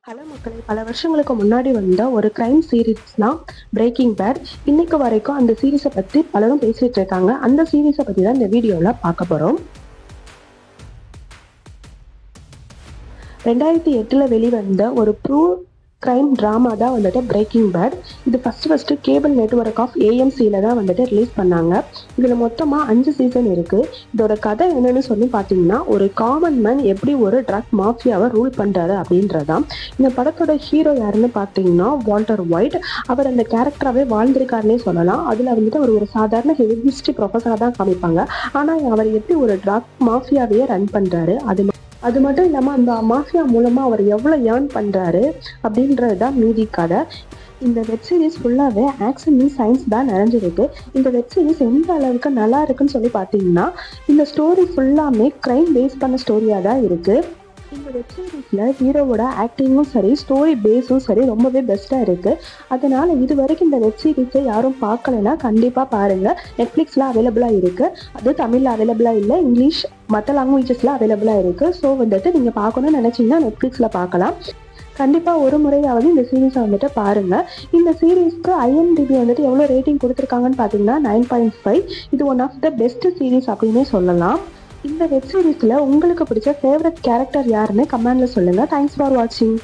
Hello மக்களே, பல வருஷங்களுக்கு முன்னாடி வந்த ஒரு கிரைம் சீரீஸ் தான் பிரேக்கிங் பேட். இன்னைக்கு வரைக்கும் அந்த சீரீஸை பற்றி பலரும் பேசிட்டு இருக்காங்க. அந்த சீரீஸை பற்றி தான் இந்த வீடியோவில் பார்க்க போகிறோம். 2008 வெளிவந்த ஒரு ப்ரூ கிரைம் ட்ராமா தான் வந்துட்டு பிரேக்கிங் பேட். இது ஃபஸ்ட்டு கேபிள் நெட்வொர்க் ஆஃப் ஏஎம்சியில் தான் வந்துட்டு ரிலீஸ் பண்ணாங்க. இதில் மொத்தமாக 5 சீசன் இருக்குது. இதோட கதை என்னன்னு சொல்லி பார்த்தீங்கன்னா, ஒரு காமன் மேன் எப்படி ஒரு ட்ரக் மாஃபியாவை ரூல் பண்ணுறாரு அப்படின்றதான். இந்த படத்தோட ஹீரோ யாருன்னு பார்த்தீங்கன்னா வால்டர் ஒயிட். அவர் அந்த கேரக்டராகவே வாழ்ந்திருக்காருன்னே சொல்லலாம். அதில் வந்துட்டு அவர் ஒரு சாதாரண ஹிஸ்ட்ரி ப்ரொஃபஸராக தான் காமிப்பாங்க. ஆனால் அவர் எப்படி ஒரு ட்ரக் மாஃபியாவையே ரன் பண்ணுறாரு, அது மட்டும் இல்லாமல் அந்த மாஃபியா மூலமாக அவர் எவ்வளோ ஏர்ன் பண்ணுறாரு அப்படின்றது தான் மீதி கதை. இந்த வெப் சீரிஸ் ஃபுல்லாகவே ஆக்ஷன் சயின்ஸ் தான் நிறைஞ்சிருக்கு. இந்த வெப் சீரிஸ் எந்த அளவுக்கு நல்லா இருக்குன்னு சொல்லி பார்த்தீங்கன்னா, இந்த ஸ்டோரி ஃபுல்லாமே க்ரைம் பேஸ் பண்ண ஸ்டோரியாக தான் இருக்குது. இந்த வெப் சீரிஸில் ஹீரோவோட ஆக்டிங்கும் சரி, ஸ்டோரி பேஸும் சரி ரொம்பவே பெஸ்ட்டாக இருக்குது. அதனால் இது வரைக்கும் இந்த வெப் சீரிஸை யாரும் பார்க்கலைன்னா கண்டிப்பாக பாருங்கள். நெட்ஃப்ளிக்ஸில் அவைலபிளாக இருக்குது. அது தமிழில் அவைலபிளாக இல்லை, இங்கிலீஷ் மற்ற லாங்குவேஜஸில் அவைலபிளாக இருக்குது. ஸோ வந்துட்டு நீங்கள் பார்க்கணும்னு நினச்சிங்கன்னா நெட்ஃப்ளிக்ஸில் பார்க்கலாம். கண்டிப்பாக ஒரு முறையாவது இந்த சீரீஸை வந்துட்டு பாருங்கள். இந்த சீரீஸ்க்கு ஐஎம்டிபி வந்துட்டு எவ்வளோ ரேட்டிங் கொடுத்துருக்காங்கன்னு பார்த்தீங்கன்னா 9.5. இது one of the best series அப்படின்னே சொல்லலாம். இந்த வெப் சீரிஸில் உங்களுக்கு பிடிச்ச ஃபேவரட் கேரக்டர் யாருன்னு கமெண்ட்ல சொல்லுங்கள். தேங்க்ஸ் ஃபார் வாட்சிங்.